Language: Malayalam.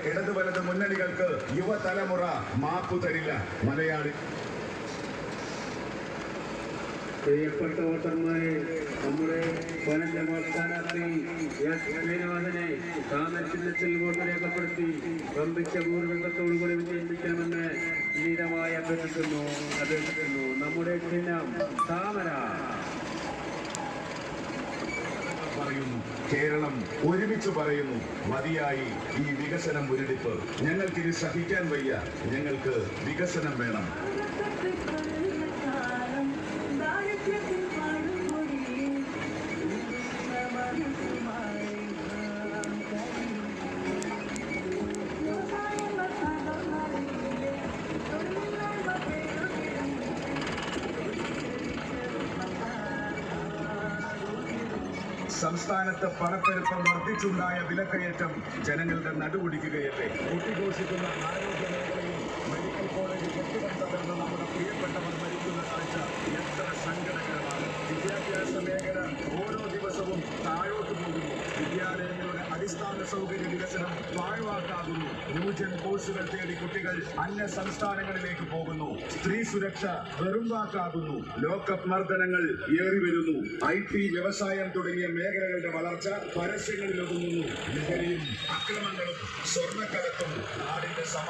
ഇടതു വലത് മുന്നണികൾക്ക് യുവതലമുറ മാപ്പു തരില്ല. മലയാളി പ്രിയപ്പെട്ട വോട്ടർമാരെ, നമ്മുടെ വനജമ സ്ഥാനാർത്ഥി എസ് ശ്രീനിവാസനെ താമര ചിഹ്നത്തിൽ വോട്ട് രേഖപ്പെടുത്തി വമ്പിച്ച ഭൂരിപക്ഷത്തോടുകൂടി വിജയിപ്പിക്കണമെന്ന് വിനീതമായി അഭ്യർത്ഥിക്കുന്നു. നമ്മുടെ ചിഹ്നം താമര. പറയുന്നു കേരളം ഒരുമിച്ച് പറയുന്നു, മതിയായി ഈ വികസനം മുരടിപ്പ്. ഞങ്ങൾക്കിത് സഹിക്കാൻ വയ്യ, ഞങ്ങൾക്ക് വികസനം വേണം. സംസ്ഥാനത്ത് പണപ്പെരുപ്പം വർദ്ധിച്ചുണ്ടായ വിലക്കയറ്റം ജനങ്ങളുടെ നടുവൊടിക്കുകയല്ലേ. കുട്ടിഘോഷിക്കുന്ന ആരോഗ്യ മേഖലയിൽ മെഡിക്കൽ കോളേജ് കെട്ടിടത്തകർന്ന് നമ്മുടെ പ്രിയപ്പെട്ടവർ മരിക്കുന്ന കാഴ്ച എത്ര സങ്കടകരമാണ്. വിദ്യാഭ്യാസ മേഖല ഓരോ ദിവസവും താഴോട്ട് പോകുന്നു. വിദ്യാലയങ്ങളുടെ അടിസ്ഥാന സൗകര്യ വികസനം പാഴ്വാക്കാകുന്നു. ന്യൂജൻ കോഴ്സുകൾ തേടി കുട്ടികൾ അന്യ സംസ്ഥാനങ്ങളിലേക്ക് പോകുന്നു. സ്ത്രീ സുരക്ഷ വെറും വാക്കാകുന്നു. ലോക്കപ്പ് മർദ്ദനങ്ങൾ ഏറി വരുന്നു. IT, വ്യവസായം തുടങ്ങിയ മേഖലകളുടെ വളർച്ച പരസ്യങ്ങളിൽ ഒതുങ്ങുന്നു. ലഹരിയും അക്രമങ്ങളും സ്വർണ്ണക്കടത്തും നാടിന്റെ